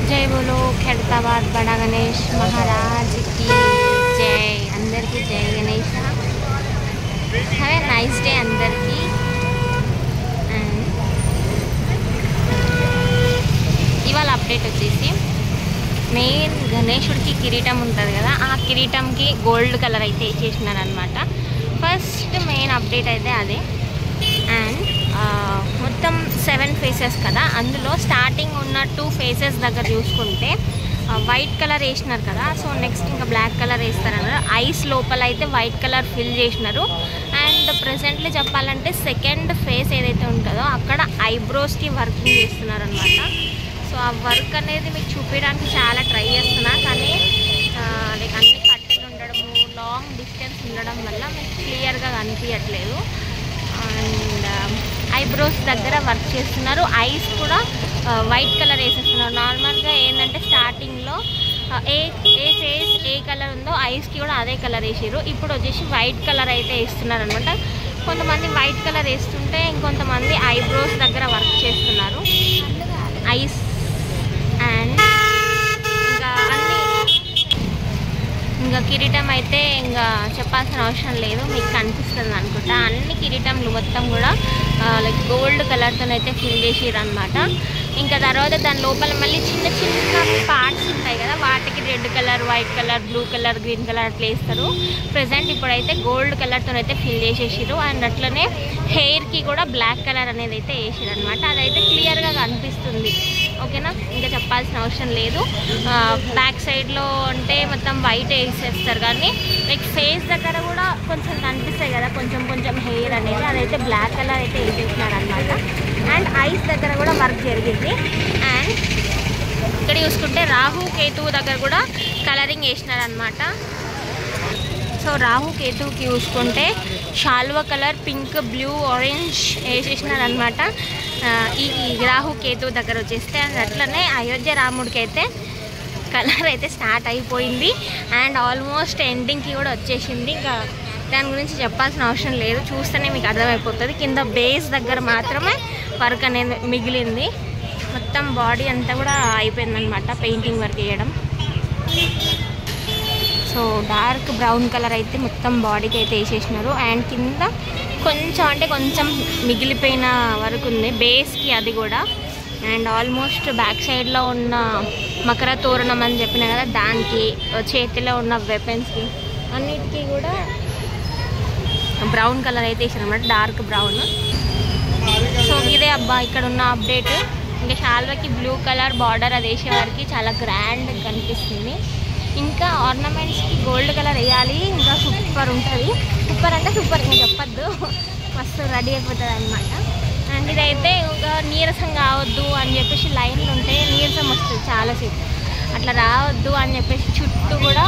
जय बोलो खैरताबाद बड़ा गणेश महाराज की जय। अंदर की जय Ganesh. Have a nice day अंदर की। ఇవాళ అప్డేట్ వచ్చేసి మెయిన్ గణేశుడికి కిరీటం ఉంటుంది కదా, ఆ కిరీటంకి గోల్డ్ కలర్ అయితే వేసేసినారు అనమాట. ఫస్ట్ మెయిన్ అప్డేట్ అయితే అదే. అండ్ మొత్తం 7 ఫేసెస్ కదా, అందులో స్టార్టింగ్ ఉన్న 2 ఫేసెస్ దగ్గర చూసుకుంటే వైట్ కలర్ వేసినారు కదా. సో నెక్స్ట్ ఇంకా బ్లాక్ కలర్ వేస్తారన్నారు. ఐస్ లోపల అయితే వైట్ కలర్ ఫిల్ చేసినారు. అండ్ ప్రెసెంట్లీ చెప్పాలంటే సెకండ్ ఫేస్ ఏదైతే ఉంటుందో అక్కడ ఐబ్రోస్కి వర్కింగ్ చేస్తున్నారు అనమాట. సో ఆ వర్క్ అనేది మీకు చూపించడానికి చాలా ట్రై చేస్తున్నా, కానీ లైక్ అన్ని కట్టెలు ఉండడము, లాంగ్ డిస్టెన్స్ ఉండడం వల్ల మీకు క్లియర్గా కనిపించట్లేదు. అండ్ ఐబ్రోస్ దగ్గర వర్క్ చేస్తున్నారు. ఐస్ కూడా వైట్ కలర్ వేసేస్తున్నారు. నార్మల్గా ఏంటంటే స్టార్టింగ్లో ఏ ఫేస్ ఏ కలర్ ఉందో ఐస్కి కూడా అదే కలర్ వేసారు. ఇప్పుడు వచ్చేసి వైట్ కలర్ అయితే వేస్తున్నారు అనమాట. కొంతమంది వైట్ కలర్ వేస్తుంటే ఇంకొంతమంది ఐబ్రోస్ దగ్గర వర్క్ చేస్తున్నారు. ఐస్ అండ్ ఇంకా కిరీటం అయితే ఇంకా చెప్పాల్సిన అవసరం లేదు, మీకు కనిపిస్తుంది అనుకుంటా. అన్ని కిరీటంలు మొత్తం కూడా లైక్ గోల్డ్ కలర్తో అయితే ఫిల్ చేసిర్రు అనమాట. ఇంకా తర్వాత దాని లోపల మళ్ళీ చిన్న చిన్న పార్ట్స్ ఉంటాయి కదా, వాటికి red colour, white colour, blue colour, green colour అట్లా వేస్తారు. ప్రజెంట్ ఇప్పుడైతే గోల్డ్ కలర్తో అయితే ఫిల్ చేసేసారు. అండ్ అట్లనే హెయిర్కి కూడా బ్లాక్ కలర్ అనేది అయితే వేసారు అనమాట. అదైతే క్లియర్గా కనిపిస్తుంది. ఓకేనా, ఇంకా చెప్పాల్సిన అవసరం లేదు. బ్యాక్ సైడ్లో అంటే మొత్తం వైట్ వేసేస్తారు, కానీ లైక్ ఫేస్ దగ్గర కూడా కొంచెం కనిపిస్తాయి కదా కొంచెం కొంచెం హెయిర్ అనేది, అదైతే బ్లాక్ కలర్ అయితే వేసేసినారు అనమాట. అండ్ ఐస్ దగ్గర కూడా వర్క్ జరిగింది. అండ్ ఇక్కడ చూసుకుంటే రాహు కేతువు దగ్గర కూడా కలరింగ్ వేసినారనమాట. సో రాహు కేతువుకి చూసుకుంటే షాల్వా కలర్ పింక్, బ్లూ, ఆరెంజ్ వేసేసినారనమాట ఈ రాహు కేతువు దగ్గర వచ్చేస్తే. అండ్ అట్లనే అయోధ్య రాముడికి అయితే కలర్ అయితే స్టార్ట్ అయిపోయింది. అండ్ ఆల్మోస్ట్ ఎండింగ్కి కూడా వచ్చేసింది. ఇంకా దాని గురించి చెప్పాల్సిన అవసరం లేదు, చూస్తేనే మీకు అర్థమైపోతుంది. కింద బేస్ దగ్గర మాత్రమే వర్క్ అనేది మిగిలింది. మొత్తం బాడీ అంతా కూడా అయిపోయిందనమాట పెయింటింగ్ వర్క్ వేయడం. సో డార్క్ బ్రౌన్ కలర్ అయితే మొత్తం బాడీకి అయితే వేసేసినారు. అండ్ కింద కొంచెం అంటే కొంచెం మిగిలిపోయిన వరకు ఉంది బేస్కి, అది కూడా. అండ్ ఆల్మోస్ట్ బ్యాక్ సైడ్లో ఉన్న మకర తోరణం అని చెప్పిన కదా, దానికి చేతిలో ఉన్న వెపన్స్కి అన్నిటికీ కూడా బ్రౌన్ కలర్ అయితే వేసారు అనమాట, డార్క్ బ్రౌన్. సో ఇదే అబ్బా ఇక్కడ ఉన్న అప్డేట్. ఇంకా షాల్వాకి బ్లూ కలర్ బార్డర్ అది వేసేవారికి చాలా గ్రాండ్ కనిపిస్తుంది. ఇంకా ఆర్నమెంట్స్కి గోల్డ్ కలర్ వేయాలి, ఇంకా సూపర్ ఉంటుంది. సూపర్ అంటే సూపర్, ఇంకా చెప్పద్దు, మస్తు రెడీ అయిపోతుంది అనమాట. అండ్ ఇదైతే ఒక నీరసం కావద్దు అని చెప్పేసి లైన్లు ఉంటే నీరసం వస్తుంది చాలాసేపు, అట్లా రావద్దు అని చెప్పేసి చుట్టూ కూడా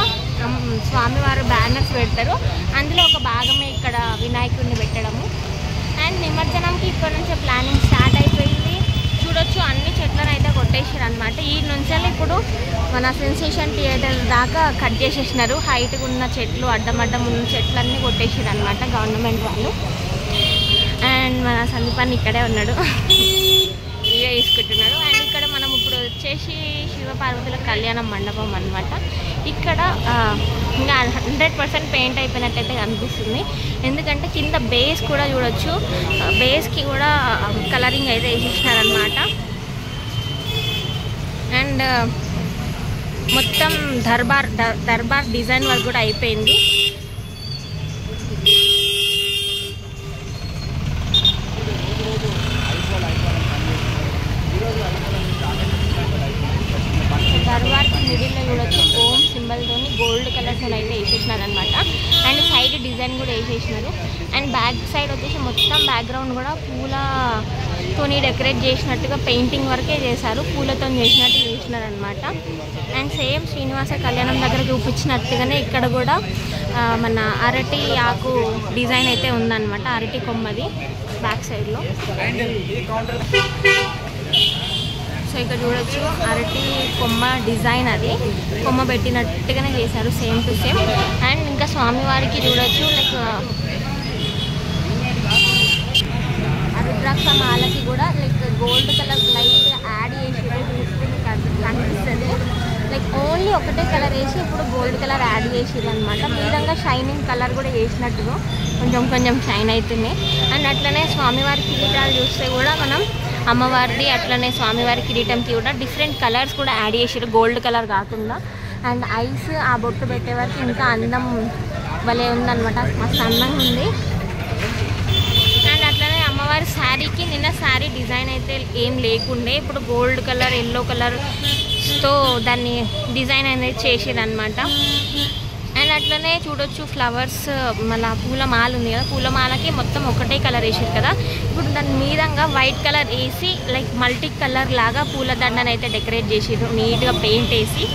స్వామివారు బ్యానర్స్ పెడతారు. అందులో ఒక భాగమే ఇక్కడ వినాయకుడిని పెట్టడము. అండ్ నిమజ్జనంకి ఇక్కడ నుంచే ప్లానింగ్ స్టార్ట్ అయిపోయింది. చూడొచ్చు అన్ని చెట్లను అయితే కొట్టేసారు అనమాట. ఈ నుంచి ఇప్పుడు మన సెన్సేషన్ థియేటర్ దాకా కట్ చేసేసినారు. హైట్గా ఉన్న చెట్లు, అడ్డం ఉన్న చెట్లన్నీ కొట్టేసారు అనమాట గవర్నమెంట్ వాళ్ళు. అండ్ మన సందీపాన్ని ఇక్కడే ఉన్నాడు, వీడియో తీసుకుంటున్నాడు. అండ్ ఇక్కడ మనం ఇప్పుడు వచ్చేసి శివపార్వతుల కళ్యాణ మండపం అనమాట. ఇక్కడ ఇంకా 100% పెయింట్ అయిపోయినట్టయితే కనిపిస్తుంది. ఎందుకంటే కింద బేస్ కూడా చూడొచ్చు, బేస్కి కూడా కలరింగ్ అయితే వేసేసినారనమాట. అండ్ మొత్తం దర్బార్ డిజైన్ వర్క్ కూడా అయిపోయింది. దర్బార్కి మిడిల్లో చూడొచ్చు ఓం సింబల్తో గోల్డ్ కలర్తో అయితే వేసేసినారనమాట. అండ్ సైడ్ డిజైన్ కూడా వేసేసినారు. అండ్ బ్యాక్ సైడ్ వచ్చేసి మొత్తం బ్యాక్గ్రౌండ్ కూడా పూలతోని డెకరేట్ చేసినట్టుగా పెయింటింగ్ వరకే చేశారు, పూలతో చేసినట్టు చేసినారనమాట. అండ్ సేమ్ శ్రీనివాస కళ్యాణం దగ్గర చూపించినట్టుగానే ఇక్కడ కూడా మన అరటి ఆకు డిజైన్ అయితే ఉందన్నమాట, అరటి కొమ్మది బ్యాక్ సైడ్లో. సో ఇక్కడ చూడొచ్చు అరటి కొమ్మ డిజైన్, అది కొమ్మ పెట్టినట్టుగానే చేశారు సేమ్ టు సేమ్. అండ్ ఇంకా స్వామివారికి చూడొచ్చు లైక్ రుద్రాక్ష మాలకి కూడా like gold colour light add చేసి కనిపిస్తుంది ఒకటే కలర్ వేసి ఇప్పుడు గోల్డ్ కలర్ యాడ్ చేసిర్రు అనమాట. మీదంగా షైనింగ్ కలర్ కూడా వేసినట్టుగా కొంచెం కొంచెం షైన్ అవుతుంది. అండ్ అట్లనే స్వామివారి కిరీటాలు చూస్తే కూడా మనం అమ్మవారిది అట్లనే స్వామివారి కిరీటంకి కూడా డిఫరెంట్ కలర్స్ కూడా యాడ్ చేసిర్రు, గోల్డ్ కలర్ కాకుండా. అండ్ ఐస్ ఆ బొట్టు పెట్టే వరకు ఇంకా అందం భలే ఉందన్నమాట, మస్తు అందంగా ఉంది. అండ్ అట్లనే అమ్మవారి శారీకి నిన్న శారీ డిజైన్ అయితే ఏం లేకుండే, ఇప్పుడు గోల్డ్ కలర్ ఎల్లో కలర్తో దాన్ని డిజైన్ అనేది చేసేదన్నమాట. అండ్ అట్లనే చూడొచ్చు ఫ్లవర్స్, మళ్ళీ పూలమాల ఉంది కదా, పూలమాలకి మొత్తం ఒకటే కలర్ వేసారు కదా. ఇప్పుడు దాని మీదంగా వైట్ కలర్ వేసి లైక్ మల్టీ కలర్ లాగా పూలదండను అయితే డెకరేట్ చేసారు, నీట్గా పెయింట్ వేసి.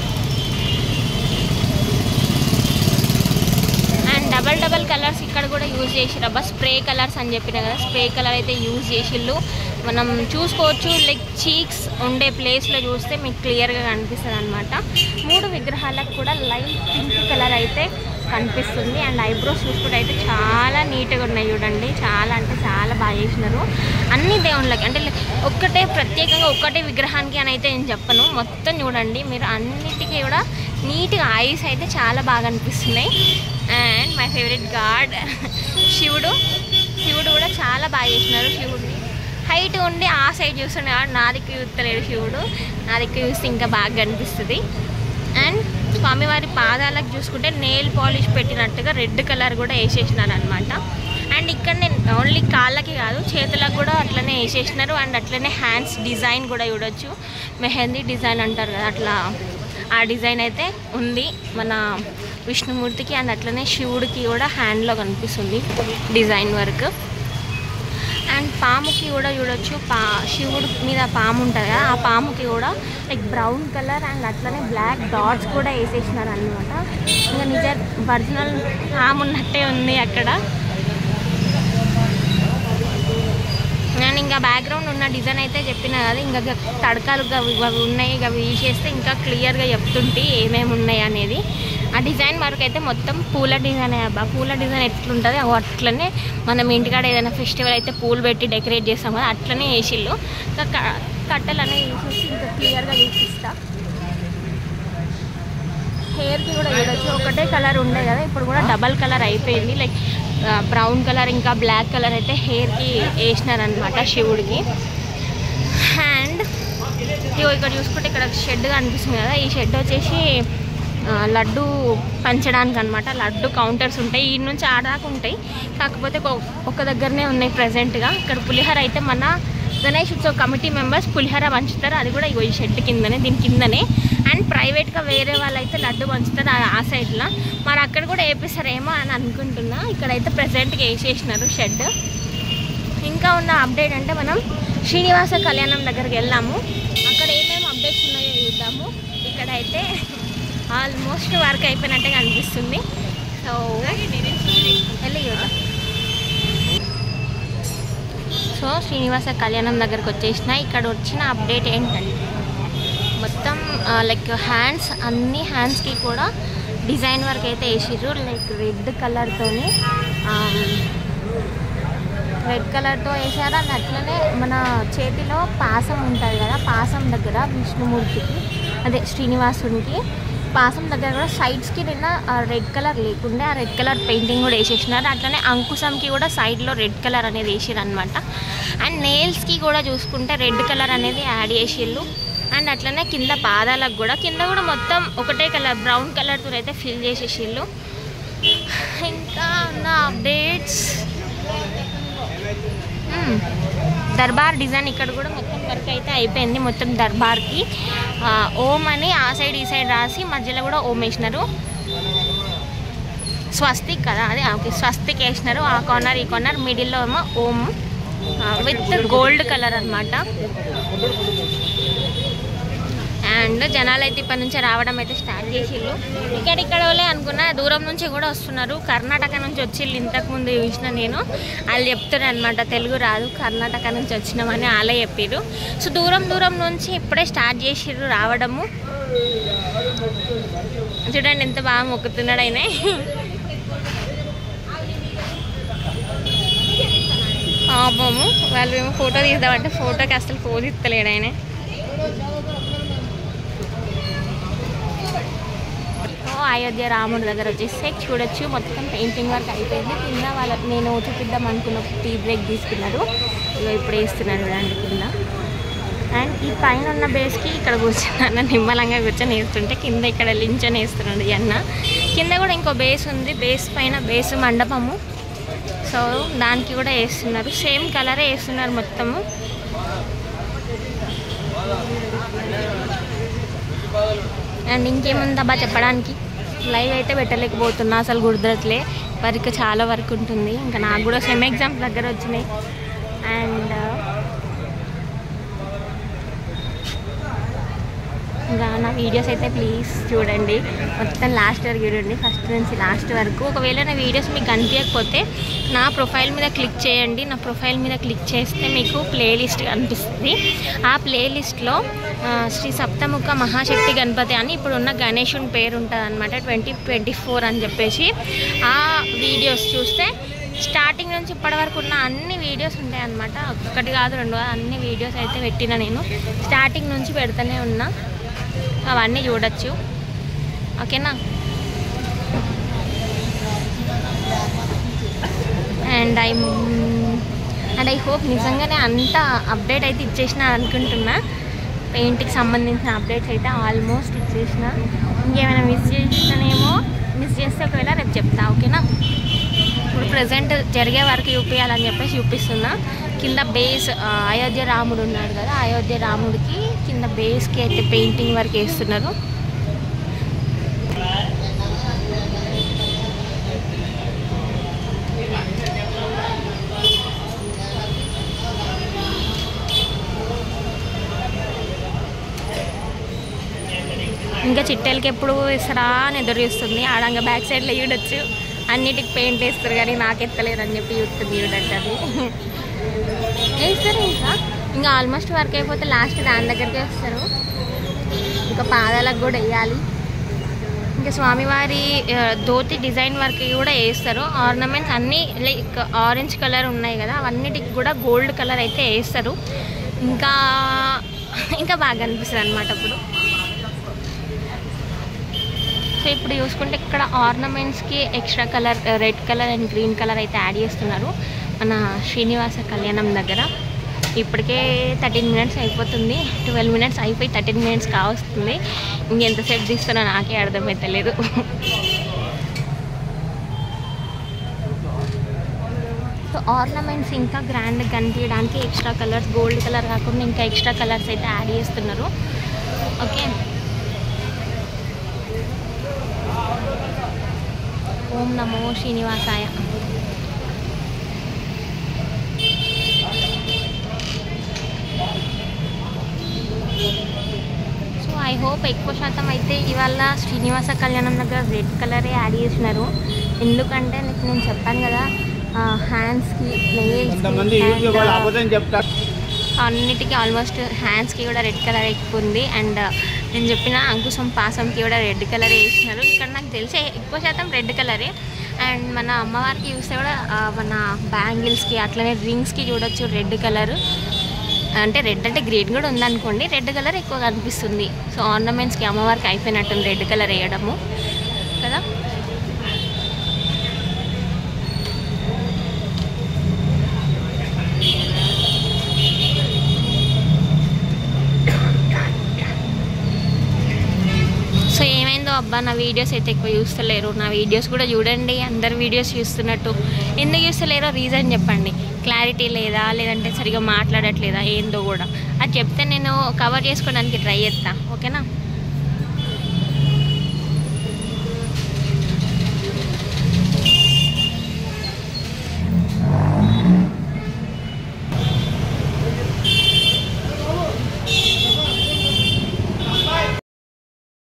డబల్ కలర్స్ ఇక్కడ కూడా యూజ్ చేసిర్రు అబ్బా, స్ప్రే కలర్స్ అని చెప్పిన కదా, స్ప్రే కలర్ అయితే యూజ్ చేసిళ్ళు. మనం చూసుకోవచ్చు లైక్ చీక్స్ ఉండే ప్లేస్లో చూస్తే మీకు క్లియర్గా కనిపిస్తుంది అనమాట. 3 విగ్రహాలకు కూడా లైట్ పింక్ కలర్ అయితే కనిపిస్తుంది. అండ్ ఐబ్రోస్ చూసుకుంటే అయితే చాలా నీట్గా ఉన్నాయి చూడండి, చాలా అంటే చాలా బాగా చేసినారు. అన్ని దేవుళ్ళకి అంటే ఒక్కటే ప్రత్యేకంగా ఒక్కటే విగ్రహానికి అని అయితే నేను చెప్పను, మొత్తం చూడండి మీరు అన్నిటికీ కూడా నీట్గా ఐస్ అయితే చాలా బాగా అనిపిస్తున్నాయి. అండ్ మై ఫేవరెట్ గాడ్ శివుడు కూడా చాలా బాగా చేసినారు. శివుడిని హైట్ ఉండి ఆ సైడ్ చూస్తుండే నా దిక్కు చూస్తలేడు శివుడు, నా దిక్కు చూస్తే ఇంకా బాగా కనిపిస్తుంది. అండ్ స్వామివారి పాదాలకు చూసుకుంటే నెయిల్ పాలిష్ పెట్టినట్టుగా రెడ్ కలర్ కూడా వేసేసినారు అనమాట. అండ్ ఇక్కడ నేను ఓన్లీ కాళ్ళకి కాదు చేతులకు కూడా అట్లనే వేసేసినారు. అండ్ అట్లనే హ్యాండ్స్ డిజైన్ కూడా చూడొచ్చు, మెహందీ డిజైన్ అంటారు కదా, అట్లా ఆ డిజైన్ అయితే ఉంది మన విష్ణుమూర్తికి. అండ్ అట్లనే శివుడికి కూడా హ్యాండ్లో కనిపిస్తుంది డిజైన్ వర్క్. అండ్ పాముకి కూడా చూడొచ్చు, శివుడి మీద పాము ఉంటుంది కదా, ఆ పాముకి కూడా లైక్ బ్రౌన్ కలర్ అండ్ అట్లనే బ్లాక్ డాట్స్ కూడా వేసేసినారు అనమాట. ఇంకా నిజ ఒరిజినల్ పాము ఉన్నట్టే ఉంది అక్కడ. నేను ఇంకా బ్యాక్గ్రౌండ్ ఉన్న డిజైన్ అయితే చెప్పిన కదా, ఇంకా తడకాలు అవి ఉన్నాయి, అవి తీసేస్తే ఇంకా క్లియర్గా చెప్తుంటే ఏమేమి ఉన్నాయి అనేది. ఆ డిజైన్ వరకు అయితే మొత్తం పూల డిజైన్ అబ్బా, పూల డిజైన్ ఎట్లుంటుంది అట్లనే మనం ఇంటికాడ ఏదైనా ఫెస్టివల్ అయితే పూలు పెట్టి డెకరేట్ చేస్తాం కదా, అట్లనే వేసిళ్ళు. ఇంకా కట్టెలు అనేవి వేసేసి ఇంకా క్లియర్గా చూపిస్తా. హెయిర్కి కూడా చూడొచ్చు, ఒకటే కలర్ ఉండే కదా, ఇప్పుడు కూడా డబల్ కలర్ అయిపోయింది. లైక్ బ్రౌన్ కలర్ ఇంకా బ్లాక్ కలర్ అయితే హెయిర్కి వేసినారనమాట శివుడికి. అండ్ ఇక్కడ చూసుకుంటే ఇక్కడ షెడ్ కనిపిస్తుంది కదా, ఈ షెడ్ వచ్చేసి లడ్డు పంచడానికి అనమాట. లడ్డు కౌంటర్స్ ఉంటాయి, ఈ నుంచి ఆడాక ఉంటాయి, కాకపోతే ఒక దగ్గరనే ఉన్నాయి ప్రజెంట్గా. ఇక్కడ పులిహోర అయితే మన గణేష్ ఉత్సవ్ కమిటీ మెంబర్స్ పులిహోర పంచుతారు, అది కూడా ఈ షెడ్ కిందనే, దీని కిందనే. అండ్ ప్రైవేట్గా వేరే వాళ్ళు అయితే లడ్డు పంచుతారు ఆ సైడ్లో, మరి అక్కడ కూడా వేపిస్తారేమో అని అనుకుంటున్నా. ఇక్కడైతే ప్రజెంట్గా వేసేసినారు షెడ్. ఇంకా ఉన్న అప్డేట్ అంటే మనం శ్రీనివాస కళ్యాణం దగ్గరికి వెళ్ళాము, అక్కడ ఏమేమి అప్డేట్స్ ఉన్నాయో చూద్దాము. ఇక్కడైతే ఆల్మోస్ట్ వర్క్ అయిపోయినట్టుగా అనిపిస్తుంది, సో వెళ్ళి చూద్దాం. సో శ్రీనివాస కళ్యాణం దగ్గరకు వచ్చేసిన. ఇక్కడ వచ్చిన అప్డేట్ ఏంటంటే మొత్తం లైక్ హ్యాండ్స్, అన్ని హ్యాండ్స్కి కూడా డిజైన్ వర్క్ అయితే వేసిర్రు. లైక్ రెడ్ కలర్తో వేసారు. అది అట్లనే మన చేతిలో పాసం ఉంటుంది కదా, పాసం దగ్గర విష్ణుమూర్తికి అదే శ్రీనివాసునికి పాసం దగ్గర కూడా సైడ్స్కి నిన్న రెడ్ కలర్ లేకుండే ఆ రెడ్ కలర్ పెయింటింగ్ కూడా వేసేసినారు. అట్లనే అంకుశంకి కూడా సైడ్లో రెడ్ కలర్ అనేది వేసిర్రు అనమాట. అండ్ నెయిల్స్కి కూడా చూసుకుంటే రెడ్ కలర్ అనేది యాడ్ చేసిళ్ళు. అండ్ అట్లనే కింద పాదాలకు కూడా కింద కూడా మొత్తం ఒకటే కలర్ బ్రౌన్ కలర్తో అయితే ఫిల్ చేసేసిళ్ళు. ఇంకా ఉన్న అప్డేట్స్ దర్బార్ డిజైన్ ఇక్కడ కూడా మొత్తం వర్క్ అయితే అయిపోయింది. మొత్తం దర్బార్కి ఓం అని ఆ సైడ్ ఈ సైడ్ రాసి మధ్యలో కూడా ఓం వేసినారు. స్వస్తిక్ కదా, అదే ఓకే స్వస్తిక్ వేసినారు. ఆ కార్నర్ ఈ కార్నర్ మిడిల్లో ఏమో ఓం విత్ గోల్డ్ కలర్ అనమాట. అండ్ జనాలు అయితే ఇప్పటి నుంచి రావడం అయితే స్టార్ట్ చేసిళ్ళు. ఇక్కడ వాళ్ళే అనుకున్నా, దూరం నుంచి కూడా వస్తున్నారు. కర్ణాటక నుంచి వచ్చిళ్ళు, ఇంతకుముందు చూసిన నేను. వాళ్ళు చెప్తున్నారు అనమాట తెలుగు రాదు, కర్ణాటక నుంచి వచ్చినామని వాళ్ళే చెప్పారు. సో దూరం నుంచి ఇప్పుడే స్టార్ట్ చేసిర్రు రావడము. చూడండి ఎంత బాగా మొక్కుతున్నాడు ఆయన. పాపము వాళ్ళు ఏమో ఫోటో తీద్దామంటే ఫోటోకి అసలు పోజ్ ఇస్తలేడు ఆయన. అయోధ్య రాముడి దగ్గర వచ్చేసి చూడొచ్చు మొత్తం పెయింటింగ్ వర్క్ అయిపోయింది. కింద నేను చూపిద్దాం అనుకున్న టీ బ్రేక్ తీసుకున్నారు, ఇప్పుడు వేస్తున్నారు చూడండి కింద. అండ్ ఈ పైన ఉన్న బేస్కి ఇక్కడ కూర్చున్నాను, నిమ్మలంగా కూర్చొని వేస్తుంటే కింద ఇక్కడ లించని వేస్తున్నాడు అన్న. కింద కూడా ఇంకో బేస్ ఉంది, బేస్ పైన బేస్ మండపము, సో దానికి కూడా వేస్తున్నారు. సేమ్ కలరే వేస్తున్నారు మొత్తము. అండ్ ఇంకేముందబ్బా చెప్పడానికి, లైవ్ అయితే పెట్టలేకపోతున్నా, అసలు గుర్తురట్లే, వర్క్ చాలా వర్క్ ఉంటుంది. ఇంకా నాకు కూడా సెమ్ ఎగ్జామ్స్ దగ్గర వచ్చినాయి. అండ్ ఇంకా నా వీడియోస్ అయితే ప్లీజ్ చూడండి, మొత్తం లాస్ట్ వరకు చూడండి, ఫస్ట్ నుంచి లాస్ట్ వరకు. ఒకవేళ నా వీడియోస్ మీకు కనిపించకపోతే నా ప్రొఫైల్ మీద క్లిక్ చేయండి. నా ప్రొఫైల్ మీద క్లిక్ చేస్తే మీకు ప్లేలిస్ట్ కనిపిస్తుంది. ఆ ప్లేలిస్ట్లో శ్రీ సప్తముఖ మహాశక్తి గణపతి అని ఇప్పుడున్న గణేశుని పేరు ఉంటుంది అనమాట, 2024 అని చెప్పేసి. ఆ వీడియోస్ చూస్తే స్టార్టింగ్ నుంచి ఇప్పటి వరకు ఉన్న అన్ని వీడియోస్ ఉంటాయి అన్నమాట. ఒకటి కాదు రెండు కాదు, అన్ని వీడియోస్ అయితే పెట్టిన, నేను స్టార్టింగ్ నుంచి పెడుతూనే ఉన్నా, అవన్నీ చూడొచ్చు. ఓకేనా? అండ్ ఐ హోప్ నిజంగానే అంత అప్డేట్ అయితే ఇచ్చేసిన అనుకుంటున్నా. పెయింట్కి సంబంధించిన అప్డేట్స్ అయితే ఆల్మోస్ట్ ఇచ్చేసిన. ఇంకేమైనా మిస్ చేస్తే ఒకవేళ రేపు చెప్తా. ఓకేనా? ఇప్పుడు ప్రజెంట్ జరిగే వరకు చూపించాలని చెప్పేసి చూపిస్తున్నా. కింద బేస్ అయోధ్య రాముడు ఉన్నాడు కదా, అయోధ్య రాముడికి కింద బేస్కి అయితే పెయింటింగ్ వర్క్ వేస్తున్నారు. ఇంకా చిట్టెలకి ఎప్పుడు వేస్తారా అని ఎదురు చూస్తుంది. ఆడంగా బ్యాక్ సైడ్లో చూడొచ్చు, అన్నిటికి పెయింట్ వేస్తారు కానీ నాకెత్తలేరు అని చెప్పి చూస్తుంది చూడండి. అది వేస్తారు. ఇంకా ఆల్మోస్ట్ వర్క్ అయిపోతే లాస్ట్ దాని దగ్గరికి వస్తారు. ఇంకా పాదాలకు కూడా వేయాలి. ఇంకా స్వామివారి ధోతి డిజైన్ వర్క్ కూడా వేస్తారు. ఆర్నమెంట్స్ అన్నీ లైక్ ఆరెంజ్ కలర్ ఉన్నాయి కదా, అవన్నిటికి కూడా గోల్డ్ కలర్ అయితే వేస్తారు. ఇంకా బాగా అనిపిస్తుంది అనమాట అప్పుడు. సో ఇప్పుడు చూసుకుంటే ఇక్కడ ఆర్నమెంట్స్కి extra colour red colour and green colour అయితే యాడ్ చేస్తున్నారు మన శ్రీనివాస కళ్యాణం దగ్గర. ఇప్పటికే 13 minutes అయిపోతుంది, 12 minutes అయిపోయి 13 minutes కావస్తుంది. ఇంకెంతసేపు తీస్తున్నా నాకే అర్థమవుతలేదు. సో ఆర్నమెంట్స్ ఇంకా గ్రాండ్గా కనిపించడానికి ఎక్స్ట్రా కలర్స్, గోల్డ్ కలర్ కాకుండా ఇంకా ఎక్స్ట్రా కలర్స్ అయితే యాడ్ చేస్తున్నారు. Okay, Om Namo శ్రీనివాసాయ. So I hope ఎక్కువ శాతం అయితే ఇవాళ శ్రీనివాస కళ్యాణం దగ్గర రెడ్ కలరే యాడ్ చేసినారు. ఎందుకంటే నేను చెప్పాను కదా, హ్యాండ్స్కి అన్నిటికీ ఆల్మోస్ట్ హ్యాండ్స్కి కూడా రెడ్ కలర్ ఎక్కువ ఉంది. అండ్ నేను చెప్పిన అంకుశం పాసంకి కూడా రెడ్ కలర్ వేసినారు. ఇక్కడ నాకు తెలిసే ఎక్కువ శాతం రెడ్ కలరే. అండ్ మన అమ్మవారికి చూస్తే కూడా మన బ్యాంగిల్స్కి అట్లనే రింగ్స్కి చూడొచ్చు రెడ్ కలర్. అంటే రెడ్ అంటే గ్రీన్ కూడా ఉందనుకోండి, రెడ్ కలర్ ఎక్కువ కనిపిస్తుంది. సో ఆర్నమెంట్స్కి అమ్మవారికి అయిపోయినట్టుంది రెడ్ కలర్ వేయడము కదా. సో ఏమైందో అబ్బా, నా వీడియోస్ అయితే ఎక్కువ చూస్తలేరు. నా వీడియోస్ కూడా చూడండి, అందరు వీడియోస్ చూస్తున్నట్టు. ఎందుకు చూస్తలేరో రీజన్ చెప్పండి. క్లారిటీ లేదా, లేదంటే సరిగా మాట్లాడట్లేదా, ఏందో కూడా అది చెప్తే నేను కవర్ చేసుకోవడానికి ట్రై చేస్తా. ఓకేనా?